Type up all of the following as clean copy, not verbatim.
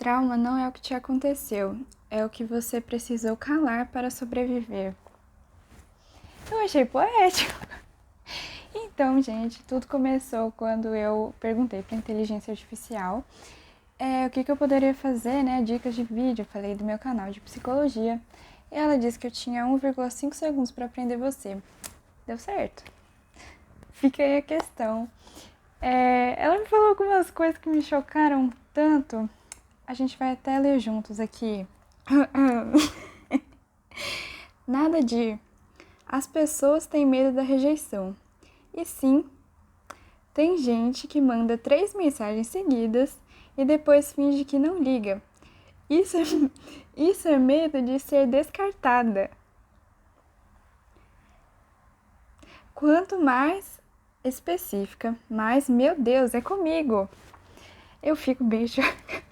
Trauma não é o que te aconteceu, é o que você precisou calar para sobreviver. Eu achei poético. Então, gente, tudo começou quando eu perguntei para a inteligência artificial o que eu poderia fazer, né? Dicas de vídeo. Eu falei do meu canal de psicologia. E ela disse que eu tinha 1,5 segundos para aprender você. Deu certo. Fica aí a questão. Ela me falou algumas coisas que me chocaram tanto. A gente vai até ler juntos aqui. Nada de as pessoas têm medo da rejeição. E sim, tem gente que manda 3 mensagens seguidas e depois finge que não liga. Isso é, isso é medo de ser descartada. Quanto mais específica, mais, meu Deus, é comigo. Eu fico bem chocada.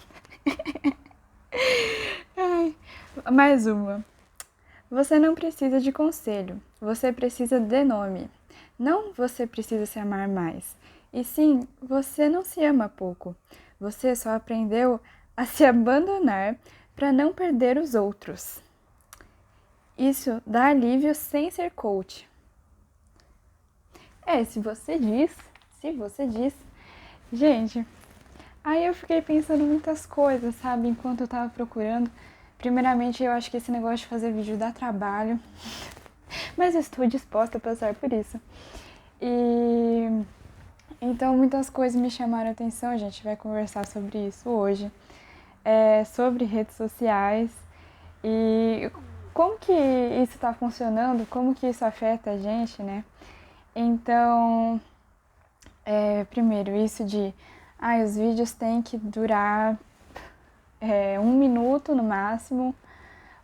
Mais uma. Você não precisa de conselho, você precisa de nome. Não você precisa se amar mais. E sim, você não se ama pouco. Você só aprendeu a se abandonar para não perder os outros. Isso dá alívio sem ser coach. Se você diz. Gente, aí eu fiquei pensando muitas coisas, sabe, enquanto eu tava procurando. Primeiramente, eu acho que esse negócio de fazer vídeo dá trabalho, mas eu estou disposta a passar por isso. E então muitas coisas me chamaram a atenção, a gente vai conversar sobre isso hoje. Sobre redes sociais e como que isso está funcionando, como que isso afeta a gente, né? Então, primeiro, isso de os vídeos têm que durar 1 minuto no máximo,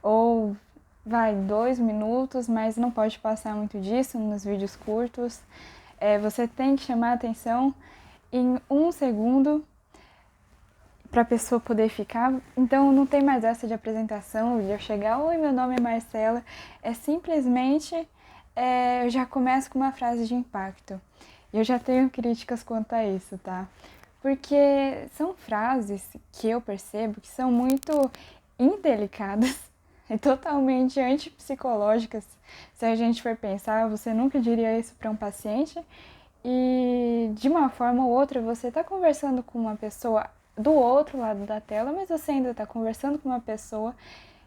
ou 2 minutos, mas não pode passar muito disso nos vídeos curtos. Você tem que chamar a atenção em 1 segundo para a pessoa poder ficar. Então não tem mais essa de apresentação, de eu chegar, oi, meu nome é Marcela. É simplesmente, eu já começo com uma frase de impacto. E eu já tenho críticas quanto a isso, tá? Porque são frases que eu percebo que são muito indelicadas e totalmente antipsicológicas. Se a gente for pensar, você nunca diria isso para um paciente. E de uma forma ou outra, você está conversando com uma pessoa do outro lado da tela, mas você ainda está conversando com uma pessoa,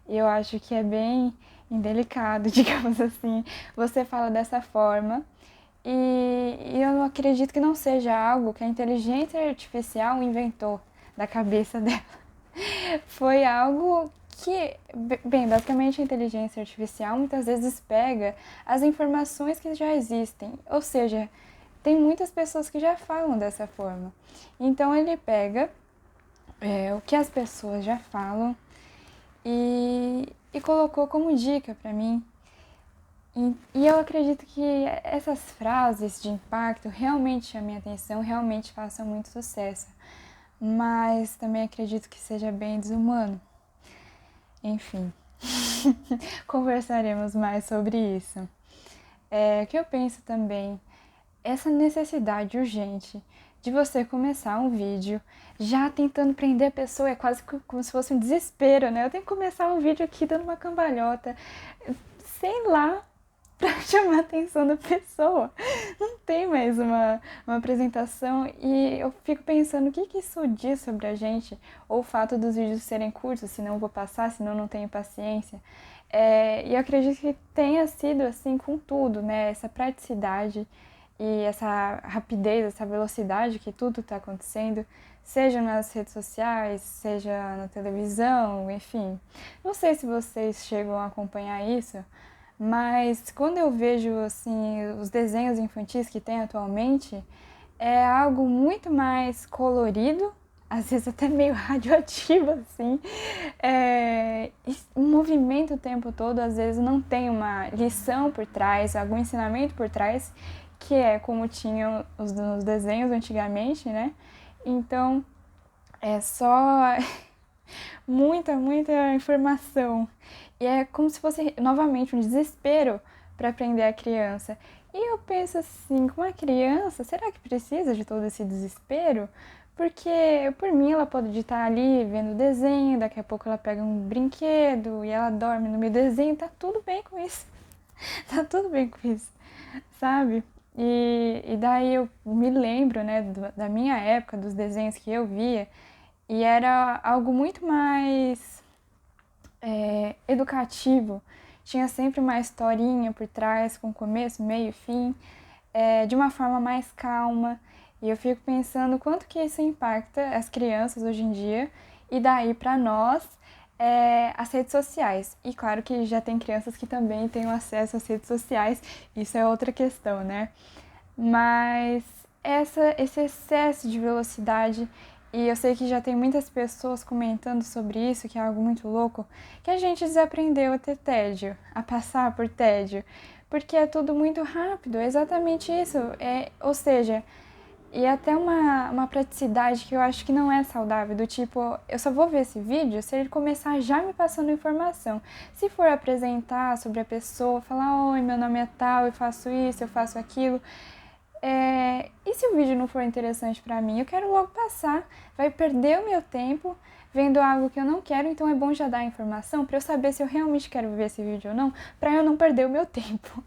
e eu acho que é bem indelicado, digamos assim, você fala dessa forma, e eu acredito que não seja algo que a inteligência artificial inventou da cabeça dela. Foi algo que, bem, basicamente a inteligência artificial muitas vezes pega as informações que já existem, ou seja, tem muitas pessoas que já falam dessa forma. Então ele pega o que as pessoas já falam e colocou como dica para mim. E eu acredito que essas frases de impacto realmente chamem a atenção, realmente façam muito sucesso. Mas também acredito que seja bem desumano. Enfim, conversaremos mais sobre isso. O que eu penso também, essa necessidade urgente de você começar um vídeo já tentando prender a pessoa, é quase como se fosse um desespero, né? Eu tenho que começar um vídeo aqui dando uma cambalhota, sei lá, pra chamar a atenção da pessoa. Não tem mais uma apresentação e eu fico pensando o que isso diz sobre a gente, ou o fato dos vídeos serem curtos, senão eu vou passar, senão eu não tenho paciência. E eu acredito que tenha sido assim com tudo, né? Essa praticidade e essa rapidez, essa velocidade que tudo está acontecendo, seja nas redes sociais, seja na televisão, enfim. Não sei se vocês chegam a acompanhar isso, mas quando eu vejo assim os desenhos infantis que tem atualmente, é algo muito mais colorido, às vezes até meio radioativo, assim. Um movimento o tempo todo, às vezes não tem uma lição por trás, algum ensinamento por trás, que é como tinham nos desenhos antigamente, né? Então, é só muita informação. E é como se fosse, novamente, um desespero para aprender a criança. E eu penso assim, com a criança, será que precisa de todo esse desespero? Porque, por mim, ela pode estar ali vendo desenho, daqui a pouco ela pega um brinquedo e ela dorme no meu desenho, tá tudo bem com isso. Tá tudo bem com isso, sabe? E daí eu me lembro, né, da minha época, dos desenhos que eu via, e era algo muito mais educativo. Tinha sempre uma historinha por trás, com começo, meio e fim, de uma forma mais calma. E eu fico pensando quanto que isso impacta as crianças hoje em dia, e daí para nós, as redes sociais. E claro que já tem crianças que também têm acesso às redes sociais, isso é outra questão, né? Mas esse excesso de velocidade, e eu sei que já tem muitas pessoas comentando sobre isso, que é algo muito louco, que a gente desaprendeu a ter tédio, a passar por tédio, porque é tudo muito rápido, é exatamente isso. Ou seja, e até uma praticidade que eu acho que não é saudável, do tipo, eu só vou ver esse vídeo se ele começar já me passando informação. Se for apresentar sobre a pessoa, falar, oi, meu nome é tal, eu faço isso, eu faço aquilo. E se o vídeo não for interessante pra mim, eu quero logo passar, vai perder o meu tempo vendo algo que eu não quero, então é bom já dar a informação pra eu saber se eu realmente quero ver esse vídeo ou não, pra eu não perder o meu tempo.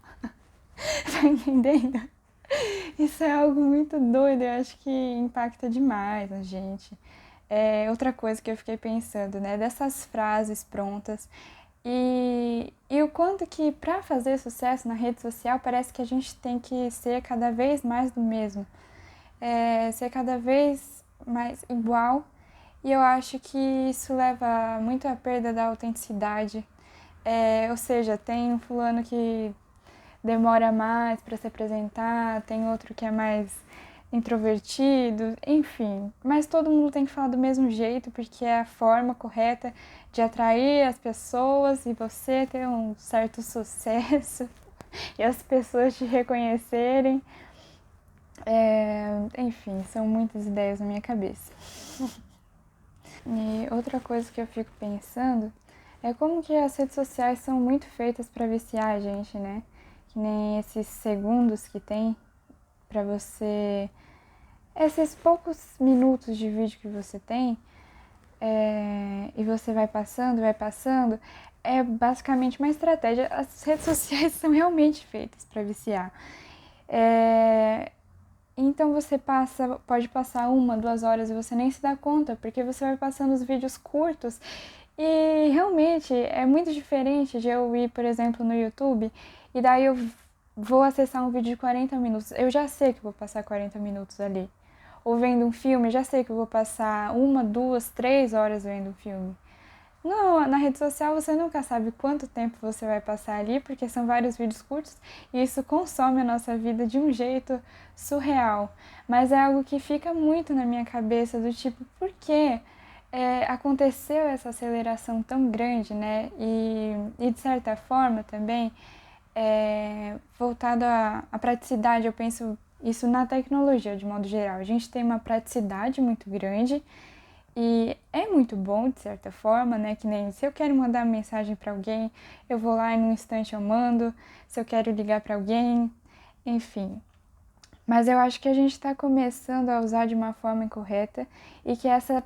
Tá entendendo? Isso é algo muito doido, eu acho que impacta demais a gente. Outra coisa que eu fiquei pensando, né, dessas frases prontas e o quanto que para fazer sucesso na rede social parece que a gente tem que ser cada vez mais do mesmo, ser cada vez mais igual, e eu acho que isso leva muito à perda da autenticidade. Ou seja, tem um fulano que demora mais para se apresentar, tem outro que é mais introvertido, enfim. Mas todo mundo tem que falar do mesmo jeito, porque é a forma correta de atrair as pessoas e você ter um certo sucesso e as pessoas te reconhecerem. Enfim, são muitas ideias na minha cabeça. E outra coisa que eu fico pensando é como que as redes sociais são muito feitas para viciar a gente, né? Que nem esses segundos que tem para você, esses poucos minutos de vídeo que você tem, e você vai passando, é basicamente uma estratégia. As redes sociais são realmente feitas para viciar. Então você pode passar 1, 2 horas e você nem se dá conta, porque você vai passando os vídeos curtos e realmente é muito diferente de eu ir, por exemplo, no YouTube e daí eu vou acessar um vídeo de 40 minutos. Eu já sei que vou passar 40 minutos ali. Ou vendo um filme, já sei que eu vou passar 1, 2, 3 horas vendo um filme. Não, na rede social você nunca sabe quanto tempo você vai passar ali, porque são vários vídeos curtos e isso consome a nossa vida de um jeito surreal. Mas é algo que fica muito na minha cabeça, do tipo, por que aconteceu essa aceleração tão grande, né? E de certa forma também, voltado à praticidade, eu penso isso na tecnologia de modo geral. A gente tem uma praticidade muito grande e é muito bom, de certa forma, né? Que nem se eu quero mandar mensagem para alguém, eu vou lá e num instante eu mando. Se eu quero ligar para alguém, enfim. Mas eu acho que a gente está começando a usar de uma forma incorreta e que essa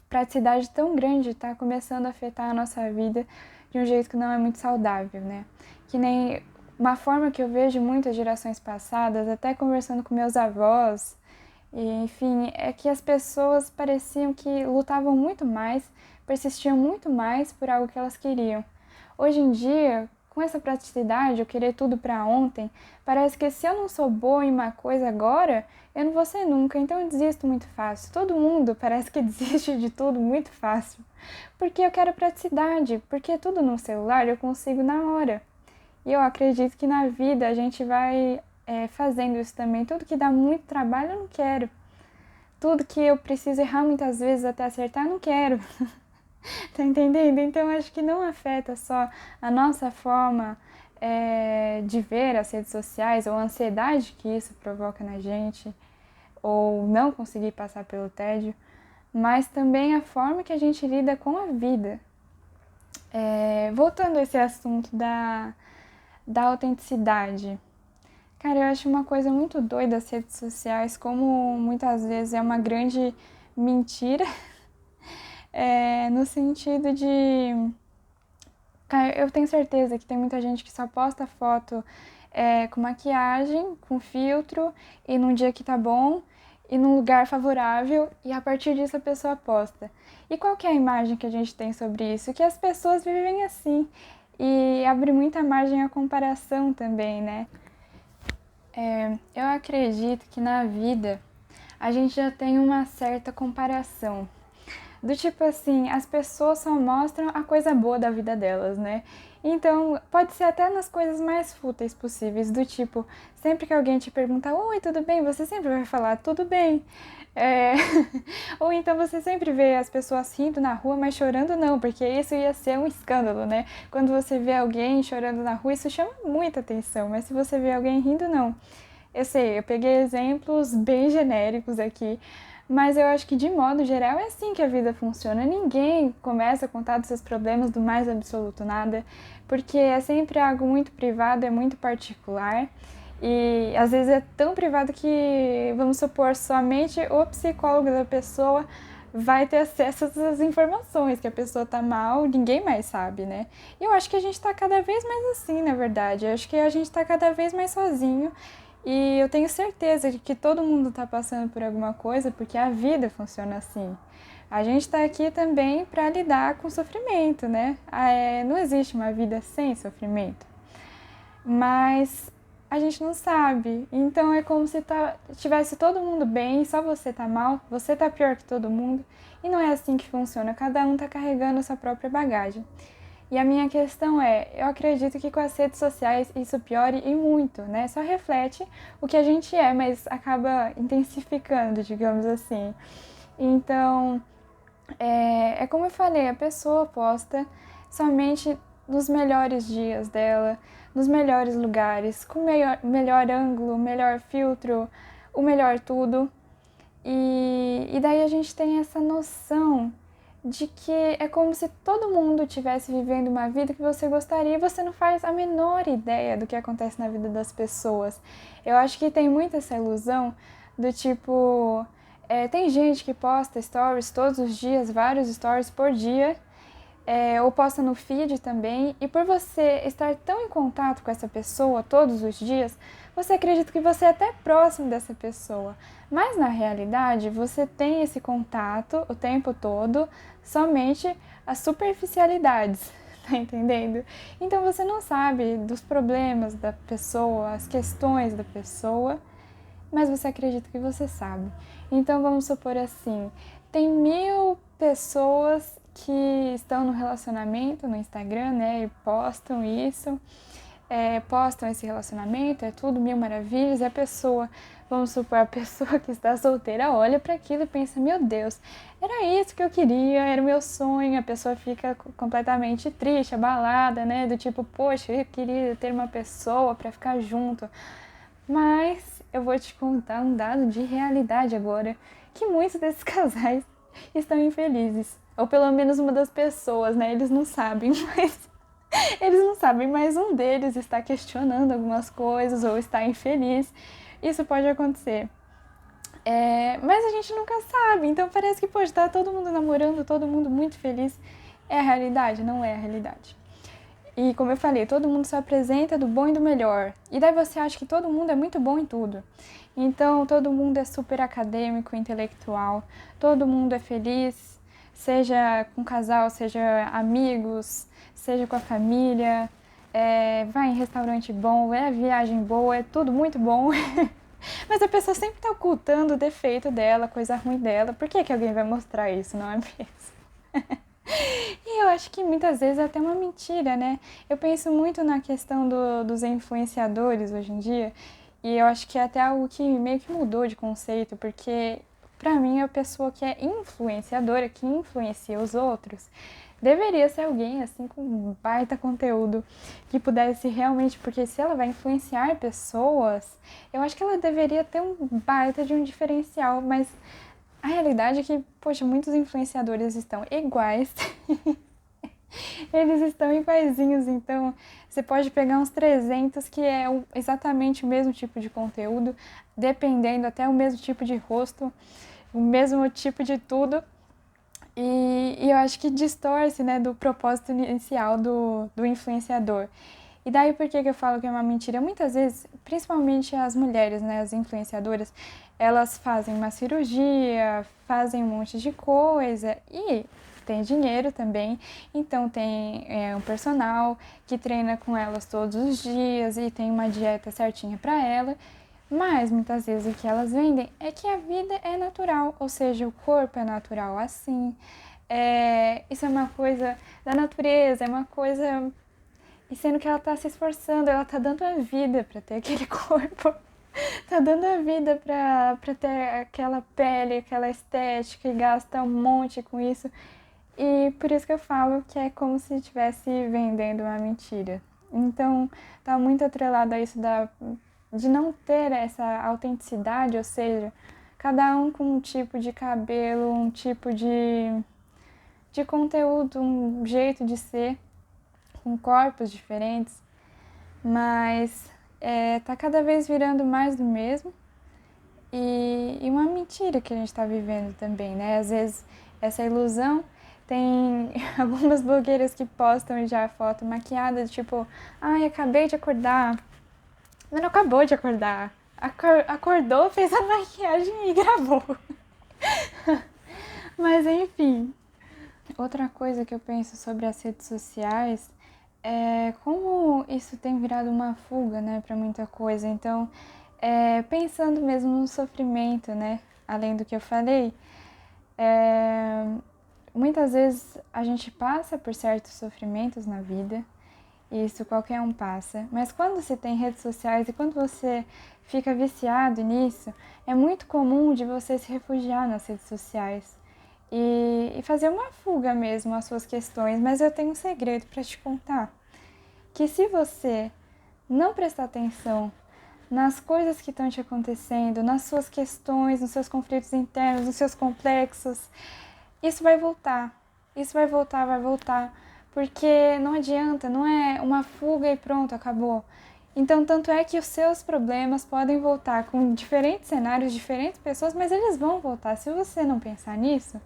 praticidade tão grande está começando a afetar a nossa vida de um jeito que não é muito saudável, né? Que nem uma forma que eu vejo muitas gerações passadas, até conversando com meus avós, e, enfim, é que as pessoas pareciam que lutavam muito mais, persistiam muito mais por algo que elas queriam. Hoje em dia, com essa praticidade, eu querer tudo para ontem, parece que se eu não sou boa em uma coisa agora, eu não vou ser nunca, então eu desisto muito fácil. Todo mundo parece que desiste de tudo muito fácil, porque eu quero praticidade, porque tudo no celular eu consigo na hora. E eu acredito que na vida a gente vai fazendo isso também. Tudo que dá muito trabalho eu não quero. Tudo que eu preciso errar muitas vezes até acertar eu não quero. Tá entendendo? Então acho que não afeta só a nossa forma de ver as redes sociais ou a ansiedade que isso provoca na gente, ou não conseguir passar pelo tédio, mas também a forma que a gente lida com a vida. Voltando a esse assunto da autenticidade. Cara, eu acho uma coisa muito doida as redes sociais, como muitas vezes é uma grande mentira, no sentido de... Eu tenho certeza que tem muita gente que só posta foto com maquiagem, com filtro, e num dia que tá bom, e num lugar favorável, e a partir disso a pessoa posta. E qual que é a imagem que a gente tem sobre isso? Que as pessoas vivem assim, e abre muita margem à comparação também, né? Eu acredito que na vida a gente já tem uma certa comparação. Do tipo assim, as pessoas só mostram a coisa boa da vida delas, né? Então, pode ser até nas coisas mais fúteis possíveis, do tipo, sempre que alguém te pergunta, oi, tudo bem? Você sempre vai falar, tudo bem. É... Ou então você sempre vê as pessoas rindo na rua, mas chorando não, porque isso ia ser um escândalo, né? Quando você vê alguém chorando na rua, isso chama muita atenção, mas se você vê alguém rindo, não. Eu sei, eu peguei exemplos bem genéricos aqui, mas eu acho que de modo geral é assim que a vida funciona. Ninguém começa a contar dos seus problemas do mais absoluto nada, porque é sempre algo muito privado, é muito particular. E às vezes é tão privado que, vamos supor, somente o psicólogo da pessoa vai ter acesso a essas informações, que a pessoa tá mal, ninguém mais sabe, né? E eu acho que a gente tá cada vez mais assim, na verdade. Eu acho que a gente tá cada vez mais sozinho. E eu tenho certeza de que todo mundo está passando por alguma coisa, porque a vida funciona assim. A gente está aqui também para lidar com o sofrimento, né? Não existe uma vida sem sofrimento. Mas a gente não sabe. Então é como se tivesse todo mundo bem, só você tá mal, você tá pior que todo mundo. E não é assim que funciona. Cada um tá carregando a sua própria bagagem. E a minha questão eu acredito que com as redes sociais isso piore e muito, né? Só reflete o que a gente é, mas acaba intensificando, digamos assim. Então, é como eu falei, a pessoa posta somente nos melhores dias dela, nos melhores lugares, com o melhor ângulo, o melhor filtro, o melhor tudo. E daí a gente tem essa noção de que é como se todo mundo estivesse vivendo uma vida que você gostaria e você não faz a menor ideia do que acontece na vida das pessoas. Eu acho que tem muito essa ilusão do tipo... tem gente que posta stories todos os dias, vários stories por dia, ou posta no feed também, e por você estar tão em contato com essa pessoa todos os dias, você acredita que você é até próximo dessa pessoa. Mas na realidade, você tem esse contato o tempo todo, somente as superficialidades, tá entendendo? Então você não sabe dos problemas da pessoa, as questões da pessoa, mas você acredita que você sabe. Então vamos supor assim, tem 1000 pessoas que estão no relacionamento no Instagram, né, e postam isso, postam esse relacionamento, é tudo 1000 maravilhas, e a pessoa, vamos supor, a pessoa que está solteira olha para aquilo e pensa, meu Deus, era isso que eu queria, era o meu sonho, a pessoa fica completamente triste, abalada, né, do tipo, poxa, eu queria ter uma pessoa para ficar junto, mas eu vou te contar um dado de realidade agora, que muitos desses casais estão infelizes. Ou pelo menos uma das pessoas, né? Eles não sabem, mas um deles está questionando algumas coisas ou está infeliz. Isso pode acontecer. Mas a gente nunca sabe, então parece que pode estar todo mundo namorando, todo mundo muito feliz. É a realidade? Não é a realidade. E como eu falei, todo mundo se apresenta do bom e do melhor. E daí você acha que todo mundo é muito bom em tudo. Então todo mundo é super acadêmico, intelectual, todo mundo é feliz, seja com casal, seja amigos, seja com a família, vai em restaurante bom, é viagem boa, é tudo muito bom. Mas a pessoa sempre está ocultando o defeito dela, a coisa ruim dela. Por que alguém vai mostrar isso, não é mesmo? E eu acho que muitas vezes é até uma mentira, né? Eu penso muito na questão dos influenciadores hoje em dia, e eu acho que é até algo que meio que mudou de conceito, porque pra mim a pessoa que é influenciadora, que influencia os outros, deveria ser alguém assim com um baita conteúdo que pudesse realmente, porque se ela vai influenciar pessoas, eu acho que ela deveria ter um baita de um diferencial, mas a realidade é que, poxa, muitos influenciadores estão iguais. Eles estão iguaizinhos, então você pode pegar uns 300 que é exatamente o mesmo tipo de conteúdo, dependendo até o mesmo tipo de rosto. o mesmo tipo de tudo. E eu acho que distorce, né, do propósito inicial do influenciador. E daí por que eu falo que é uma mentira? Muitas vezes, principalmente as mulheres, né, as influenciadoras, elas fazem uma cirurgia, fazem um monte de coisa e tem dinheiro também, então tem um personal que treina com elas todos os dias e tem uma dieta certinha para ela. Mas muitas vezes o que elas vendem é que a vida é natural, ou seja, o corpo é natural assim. Isso é uma coisa da natureza, é uma coisa. E sendo que ela tá se esforçando, ela tá dando a vida para ter aquele corpo, tá dando a vida pra ter aquela pele, aquela estética e gasta um monte com isso. E por isso que eu falo que é como se estivesse vendendo uma mentira. Então, tá muito atrelado a isso de não ter essa autenticidade, ou seja, cada um com um tipo de cabelo, um tipo de conteúdo, um jeito de ser, com corpos diferentes, mas tá cada vez virando mais do mesmo e uma mentira que a gente tá vivendo também, né? Às vezes essa ilusão tem algumas blogueiras que postam já foto maquiada, tipo, ai, acabei de acordar. Mas não acabou de acordar. Acordou, fez a maquiagem e gravou. Mas enfim. Outra coisa que eu penso sobre as redes sociais é como isso tem virado uma fuga, né, para muita coisa. Então, pensando mesmo no sofrimento, né, além do que eu falei, muitas vezes a gente passa por certos sofrimentos na vida, isso qualquer um passa, mas quando você tem redes sociais e quando você fica viciado nisso, é muito comum de você se refugiar nas redes sociais e fazer uma fuga mesmo às suas questões, mas eu tenho um segredo para te contar, que se você não prestar atenção nas coisas que estão te acontecendo, nas suas questões, nos seus conflitos internos, nos seus complexos, isso vai voltar. Isso vai voltar, vai voltar. Porque não adianta, não é uma fuga e pronto, acabou. Então, tanto é que os seus problemas podem voltar com diferentes cenários, diferentes pessoas, mas eles vão voltar. Se você não pensar nisso,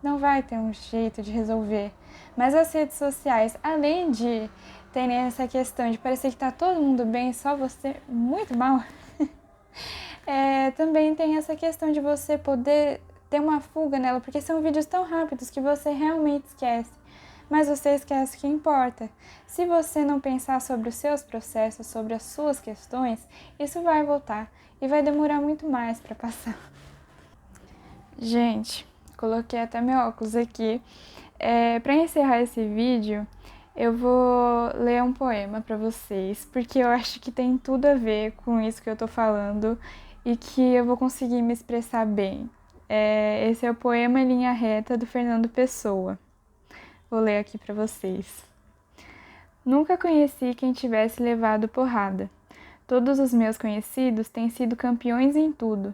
não vai ter um jeito de resolver. Mas as redes sociais, além de terem essa questão de parecer que tá todo mundo bem, só você muito mal, também tem essa questão de você poder ter uma fuga nela, porque são vídeos tão rápidos que você realmente esquece. Mas você esquece o que importa. Se você não pensar sobre os seus processos, sobre as suas questões, isso vai voltar e vai demorar muito mais para passar. Gente, coloquei até meu óculos aqui. Para encerrar esse vídeo, eu vou ler um poema para vocês, porque eu acho que tem tudo a ver com isso que eu tô falando e que eu vou conseguir me expressar bem. Esse é o poema Linha Reta, do Fernando Pessoa. Vou ler aqui para vocês. Nunca conheci quem tivesse levado porrada. Todos os meus conhecidos têm sido campeões em tudo.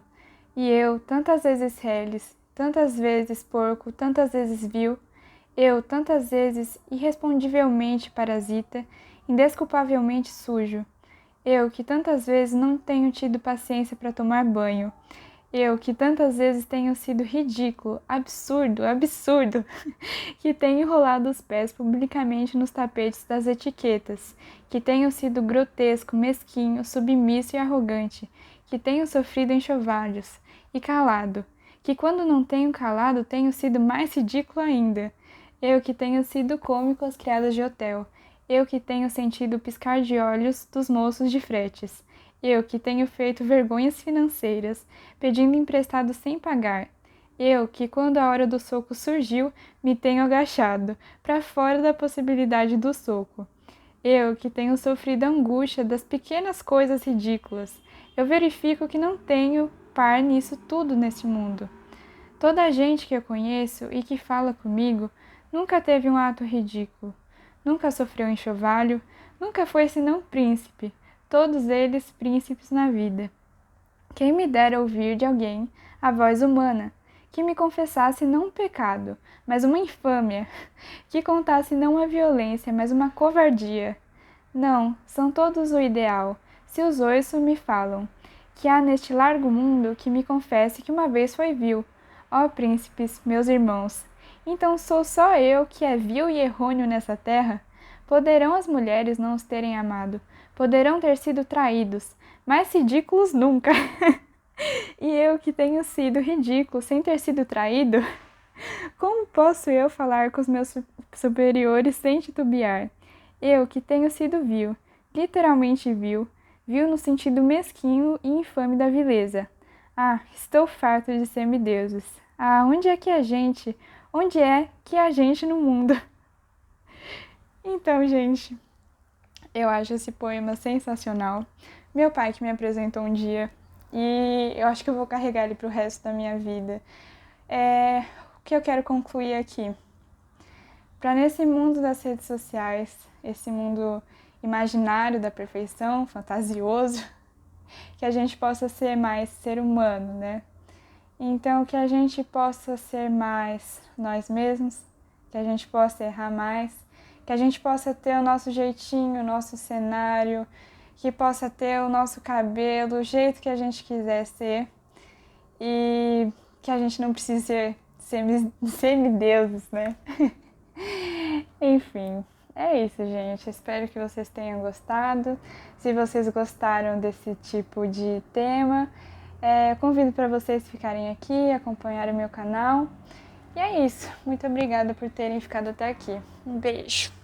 E eu, tantas vezes reles, tantas vezes porco, tantas vezes vil, eu, tantas vezes irrespondivelmente parasita, indesculpavelmente sujo. Eu, que tantas vezes não tenho tido paciência para tomar banho. Eu, que tantas vezes tenho sido ridículo, absurdo, absurdo, que tenho enrolado os pés publicamente nos tapetes das etiquetas, que tenho sido grotesco, mesquinho, submisso e arrogante, que tenho sofrido enxovalhos, e calado, que quando não tenho calado tenho sido mais ridículo ainda. Eu que tenho sido cômico às criadas de hotel, eu que tenho sentido o piscar de olhos dos moços de fretes, eu que tenho feito vergonhas financeiras, pedindo emprestado sem pagar, eu que, quando a hora do soco surgiu, me tenho agachado, para fora da possibilidade do soco. Eu que tenho sofrido a angústia das pequenas coisas ridículas, eu verifico que não tenho par nisso tudo neste mundo. Toda a gente que eu conheço e que fala comigo nunca teve um ato ridículo, nunca sofreu enxovalho, nunca foi senão príncipe, todos eles príncipes na vida. Quem me dera ouvir de alguém a voz humana, que me confessasse não um pecado, mas uma infâmia, que contasse não uma violência, mas uma covardia. Não, são todos o ideal, se os oiço me falam, que há neste largo mundo que me confesse que uma vez foi vil, Ó príncipes, meus irmãos, então sou só eu que é vil e errôneo nessa terra? Poderão as mulheres não os terem amado, poderão ter sido traídos, mas ridículos nunca. E eu que tenho sido ridículo sem ter sido traído? Como posso eu falar com os meus superiores sem titubear? Eu que tenho sido vil, literalmente vil, vil no sentido mesquinho e infame da vileza. Ah, estou farto de semideuses. Ah, onde é que a gente no mundo? Então, gente, eu acho esse poema sensacional. Meu pai que me apresentou um dia e eu acho que eu vou carregar ele pro resto da minha vida. O que eu quero concluir aqui? Para nesse mundo das redes sociais, esse mundo imaginário da perfeição, fantasioso, que a gente possa ser mais ser humano, né? Então, que a gente possa ser mais nós mesmos, que a gente possa errar mais, que a gente possa ter o nosso jeitinho, o nosso cenário, que possa ter o nosso cabelo, o jeito que a gente quiser ser e que a gente não precise ser semideuses, né? Enfim, é isso, gente. Espero que vocês tenham gostado. Se vocês gostaram desse tipo de tema, convido para vocês ficarem aqui, acompanharem o meu canal. E é isso. Muito obrigada por terem ficado até aqui. Um beijo!